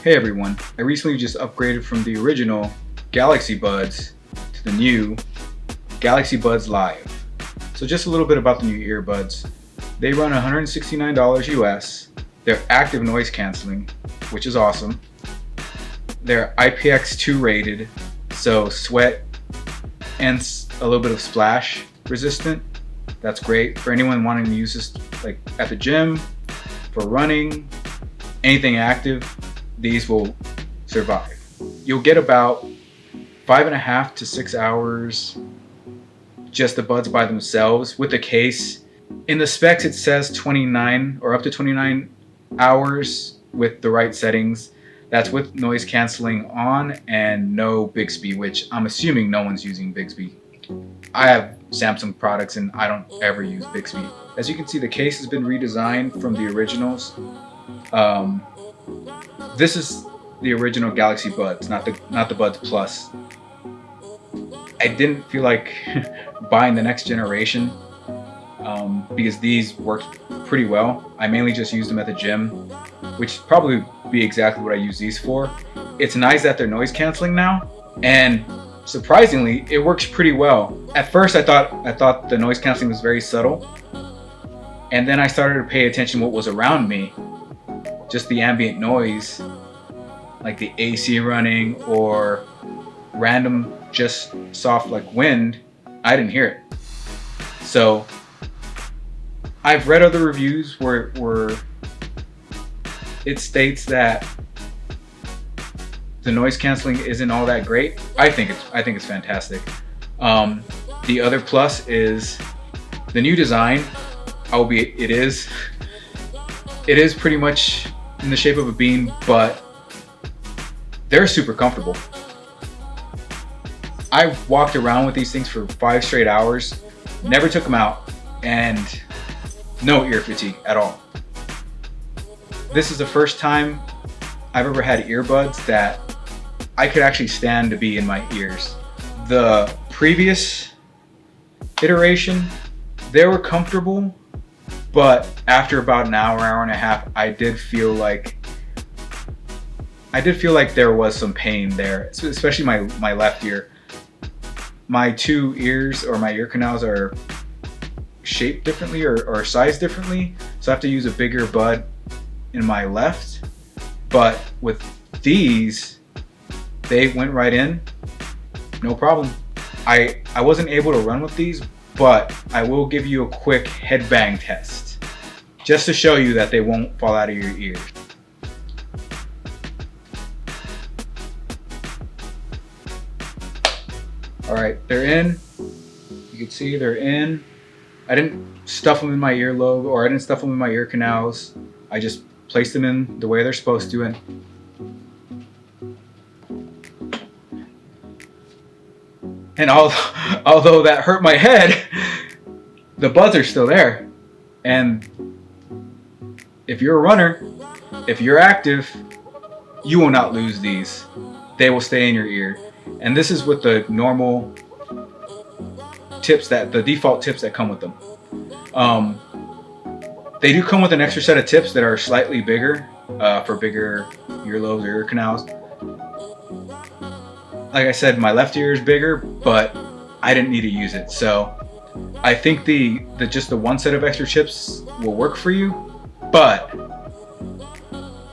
Hey everyone, I recently just upgraded from the original Galaxy Buds to the new Galaxy Buds Live. So just a little bit about the new earbuds. They run $169 US. They're active noise canceling, which is awesome. They're IPX2 rated, so sweat and a little bit of splash resistant. That's great for anyone wanting to use this like at the gym, for running, anything active. These will survive. You'll get about 5.5 to 6 hours just the buds by themselves with the case. In the specs it says 29 or up to 29 hours with the right settings. That's with noise canceling on and no Bixby, which I'm assuming no one's using Bixby. I have Samsung products and I don't ever use Bixby. As you can see, the case has been redesigned from the originals. This is the original Galaxy Buds, not the Buds Plus. I didn't feel like buying the next generation because these worked pretty well. I mainly just used them at the gym, which probably be exactly what I use these for. It's nice that they're noise canceling now, and surprisingly, it works pretty well. At first, I thought the noise canceling was very subtle, and then I started to pay attention to what was around me. Just the ambient noise, like the AC running or random just soft like wind, I didn't hear it. So I've read other reviews where it states that the noise canceling isn't all that great. I think it's fantastic. The other plus is the new design, albeit it is pretty much in the shape of a bean, but they're super comfortable. I walked around with these things for 5 straight hours, never took them out, and no ear fatigue at all. This is the first time I've ever had earbuds that I could actually stand to be in my ears. The previous iteration, they were comfortable, but after about an hour and a half, I did feel like there was some pain there, especially my left ear. My two ears, or my ear canals, are shaped differently or sized differently, so I have to use a bigger bud in my left. But with these, they went right in, no problem. I wasn't able to run with these, but I will give you a quick headbang test, just to show you that they won't fall out of your ears. Alright, they're in. You can see they're in. I didn't stuff them in my earlobe, or I didn't stuff them in my ear canals. I just placed them in the way they're supposed to. And although that hurt my head, the buds are still there. And if you're a runner, if you're active, you will not lose these. They will stay in your ear. And this is with the normal tips, the default tips that come with them. They do come with an extra set of tips that are slightly bigger for bigger earlobes or ear canals. Like I said, my left ear is bigger, but I didn't need to use it. So I think the just the one set of extra chips will work for you. But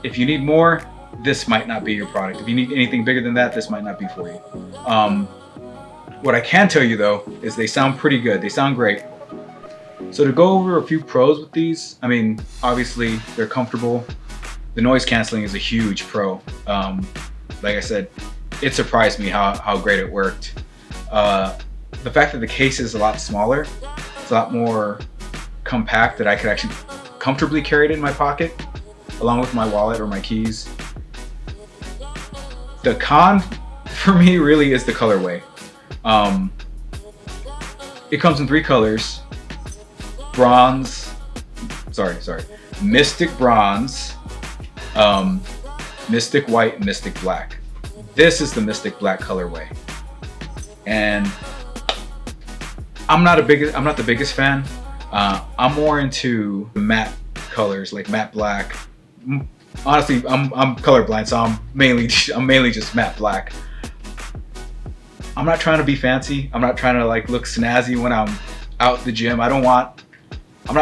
if you need more, this might not be your product. If you need anything bigger than that, this might not be for you. What I can tell you though is they sound pretty good. They sound great. So to go over a few pros with these, I mean, obviously they're comfortable. The noise canceling is a huge pro. Like I said, it surprised me how great it worked. The fact that the case is a lot smaller, it's a lot more compact, that I could actually comfortably carry it in my pocket along with my wallet or my keys. The con for me really is the colorway. It comes in 3 colors: Mystic Bronze, Mystic White, and Mystic Black. This is the Mystic Black colorway, and I'm not the biggest fan. I'm more into matte colors like matte black, Honestly, I'm colorblind, so I'm mainly just matte black. I'm not trying to be fancy. I'm not trying to like look snazzy when I'm out the gym. I'm not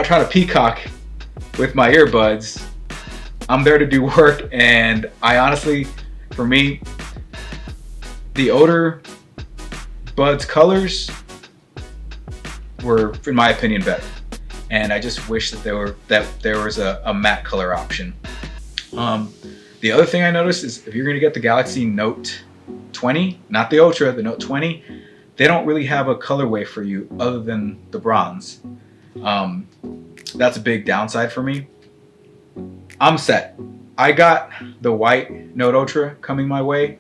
trying to peacock with my earbuds. I'm there to do work, and I honestly, for me, the Odor Buds colors were, in my opinion, better. And I just wish that there was a matte color option. The other thing I noticed is if you're going to get the Galaxy Note 20, not the Ultra, the Note 20, they don't really have a colorway for you other than the bronze. That's a big downside for me. I'm set. I got the white Note Ultra coming my way,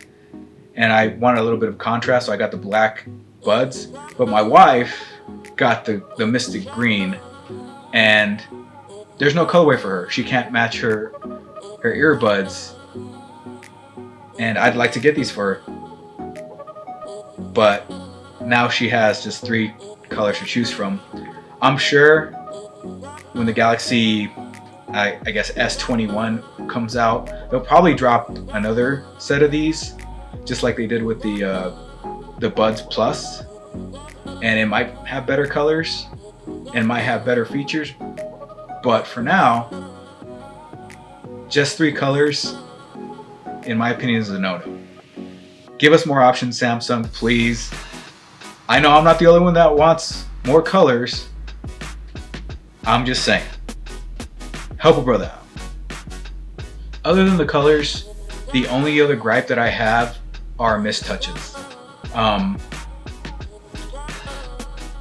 and I wanted a little bit of contrast, so I got the black buds. But my wife got the Mystic Green, and there's no colorway for her. She can't match her earbuds, and I'd like to get these for her. But now she has just 3 colors to choose from. I'm sure when the Galaxy, I guess S21 comes out, they'll probably drop another set of these, just like they did with the Buds Plus, and it might have better colors and might have better features. But for now, just 3 colors, in my opinion, is a no-no. Give us more options, Samsung, please. I know I'm not the only one that wants more colors. I'm just saying. Help a brother out. Other than the colors, the only other gripe that I have are mistouches.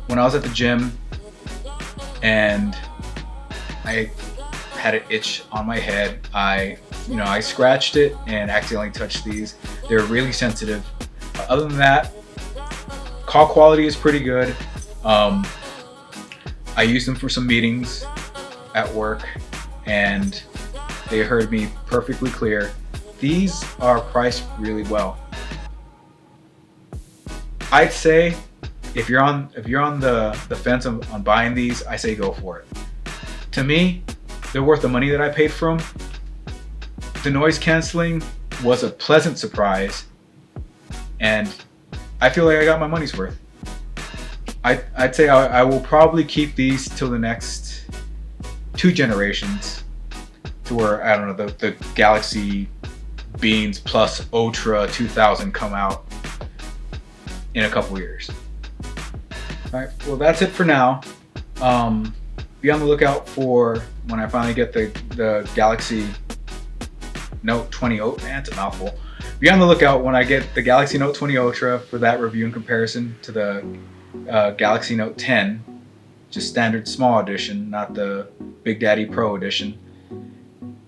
When I was at the gym and I had an itch on my head, I scratched it and accidentally touched these. They're really sensitive. Other than that, call quality is pretty good. I used them for some meetings at work, and they heard me perfectly clear. These are priced really well. I'd say if you're on the fence on buying these, I say go for it. To me, they're worth the money that I paid for them. The noise canceling was a pleasant surprise, and I feel like I got my money's worth. I'd say I will probably keep these till the next 2 generations, to where, I don't know, the Galaxy Beans Plus Ultra 2000 come out in a couple years. Alright, well that's it for now. Be on the lookout for when I finally get the Galaxy Note 20 Ultra. Man, it's a mouthful. Be on the lookout when I get the Galaxy Note 20 Ultra for that review in comparison to the Galaxy Note 10, just standard small edition, not the Big Daddy Pro edition.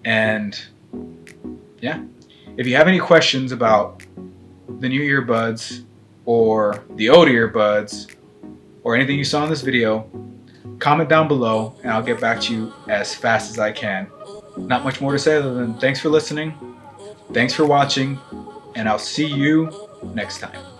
And yeah, if you have any questions about the new earbuds or the old earbuds or anything you saw in this video, comment down below and I'll get back to you as fast as I can. Not much more to say other than thanks for listening, thanks for watching, and I'll see you next time.